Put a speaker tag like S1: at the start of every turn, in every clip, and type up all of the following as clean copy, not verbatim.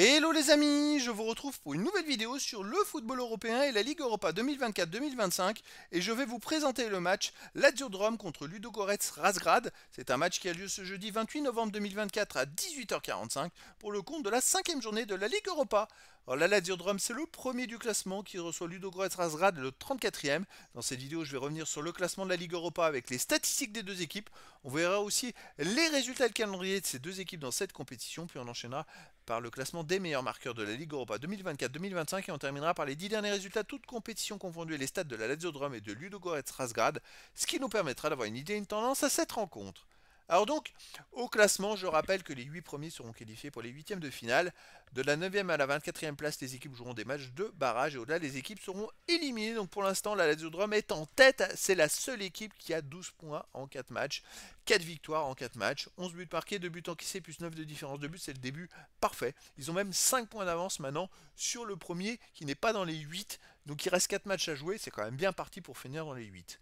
S1: Hello les amis, je vous retrouve pour une nouvelle vidéo sur le football européen et la Ligue Europa 2024-2025 et je vais vous présenter le match Lazio de Rome contre Ludogorets Razgrad. C'est un match qui a lieu ce jeudi 28 novembre 2024 à 18h45 pour le compte de la cinquième journée de la Ligue Europa. Alors, la Lazio de Rome, c'est le premier du classement qui reçoit Ludogorets Razgrad, le 34e. Dans cette vidéo, je vais revenir sur le classement de la Ligue Europa avec les statistiques des deux équipes. On verra aussi les résultats et le calendrier de ces deux équipes dans cette compétition, puis on enchaînera par le classement des meilleurs marqueurs de la Ligue Europa 2024-2025 et on terminera par les 10 derniers résultats toutes compétitions confondues et les stats de la Lazio de Rome et de Ludogorets Razgrad, ce qui nous permettra d'avoir une idée et une tendance à cette rencontre. Alors donc, au classement, je rappelle que les 8 premiers seront qualifiés pour les huitièmes de finale. De la 9e à la 24e place, les équipes joueront des matchs de barrage et au-delà, les équipes seront éliminées. Donc pour l'instant, la Lazio de Rome est en tête. C'est la seule équipe qui a 12 points en 4 matchs. 4 victoires en 4 matchs, 11 buts marqués, 2 buts encaissés plus 9 de différence de but. C'est le début parfait. Ils ont même 5 points d'avance maintenant sur le premier qui n'est pas dans les 8. Donc il reste 4 matchs à jouer. C'est quand même bien parti pour finir dans les 8.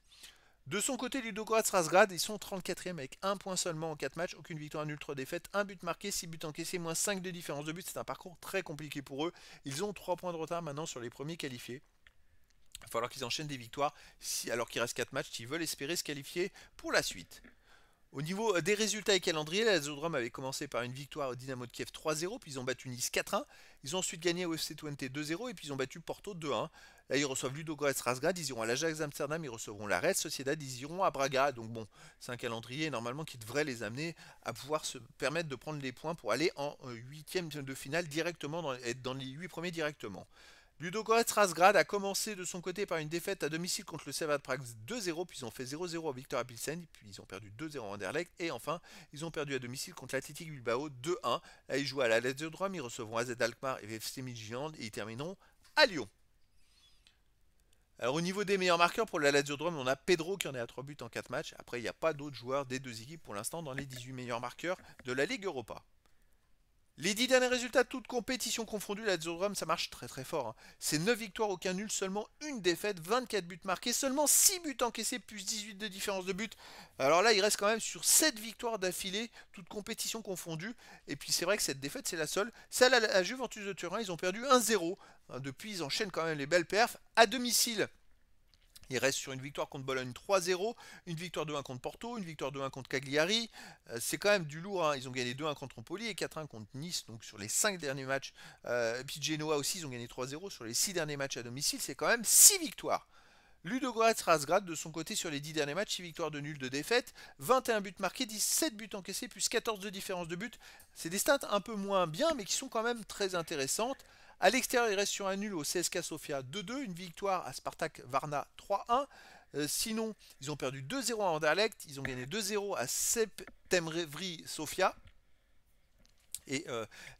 S1: De son côté, Ludogorets Razgrad, ils sont 34e avec 1 point seulement en 4 matchs, aucune victoire, nulle, 3 défaites, 1 but marqué, 6 buts encaissés, moins 5 de différence de but. C'est un parcours très compliqué pour eux. Ils ont 3 points de retard maintenant sur les premiers qualifiés. Il va falloir qu'ils enchaînent des victoires alors qu'il reste 4 matchs s'ils veulent espérer se qualifier pour la suite. Au niveau des résultats et calendrier, la Lazio de Rome avait commencé par une victoire au Dynamo de Kiev 3-0, puis ils ont battu Nice 4-1. Ils ont ensuite gagné au FC Twente 2-0 et puis ils ont battu Porto 2-1. Là, ils reçoivent Ludogorets Razgrad, ils iront à l'Ajax Amsterdam, ils recevront la Real Sociedad, ils iront à Braga. Donc bon, c'est un calendrier normalement qui devrait les amener à pouvoir se permettre de prendre les points pour aller en huitième de finale directement, être dans les 8 premiers directement. Ludogorets Razgrad a commencé de son côté par une défaite à domicile contre le Slavia Prague 2-0, puis ils ont fait 0-0 à Victoria Pilsen, puis ils ont perdu 2-0 à Anderlecht, et enfin, ils ont perdu à domicile contre l'Athletic Bilbao 2-1. Là, ils jouent à la Lazio de Rome, ils recevront AZ Alkmaar et FC Midtjylland, et ils termineront à Lyon. Alors au niveau des meilleurs marqueurs pour la Lazio de Rome, on a Pedro qui en est à 3 buts en 4 matchs. Après, il n'y a pas d'autres joueurs des deux équipes pour l'instant dans les 18 meilleurs marqueurs de la Ligue Europa. Les 10 derniers résultats, toutes compétitions confondues, la Lazio de Rome, ça marche très très fort. C'est 9 victoires, aucun nul, seulement une défaite, 24 buts marqués, seulement 6 buts encaissés, plus 18 de différence de but. Alors là, il reste quand même sur 7 victoires d'affilée, toutes compétitions confondues. Et puis c'est vrai que cette défaite, c'est la seule. Celle à la Juventus de Turin, ils ont perdu 1-0. Depuis, ils enchaînent quand même les belles perfs. À domicile, il reste sur une victoire contre Bologne 3-0, une victoire 2-1 contre Porto, une victoire 2-1 contre Cagliari. C'est quand même du lourd, hein. Ils ont gagné 2-1 contre Empoli et 4-1 contre Nice, donc sur les 5 derniers matchs. Et puis Genoa aussi, ils ont gagné 3-0 sur les 6 derniers matchs à domicile. C'est quand même 6 victoires. Ludogorets Razgrad, de son côté, sur les 10 derniers matchs, 6 victoires de nul, de défaite, 21 buts marqués, 17 buts encaissés, plus 14 de différence de but. C'est des stats un peu moins bien, mais qui sont quand même très intéressantes. À l'extérieur, il reste sur un nul au CSKA Sofia 2-2, une victoire à Spartak Varna 3-1. Sinon, ils ont perdu 2-0 à Anderlecht, ils ont gagné 2-0 à Septemvri Sofia. Et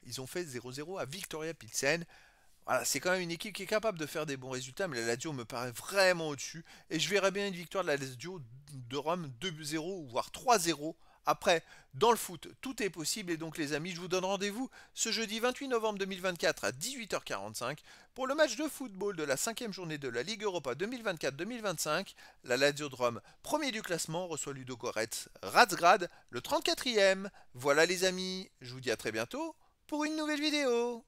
S1: ils ont fait 0-0 à Victoria Pilsen. Voilà, c'est quand même une équipe qui est capable de faire des bons résultats, mais la Lazio me paraît vraiment au-dessus. Et je verrais bien une victoire de la Lazio de Rome 2-0 voire 3-0. Après, dans le foot, tout est possible. Et donc les amis, je vous donne rendez-vous ce jeudi 28 novembre 2024 à 18h45 pour le match de football de la cinquième journée de la Ligue Europa 2024-2025. La Lazio de Rome, premier du classement, reçoit Ludogorets Razgrad, le 34e. Voilà les amis, je vous dis à très bientôt pour une nouvelle vidéo.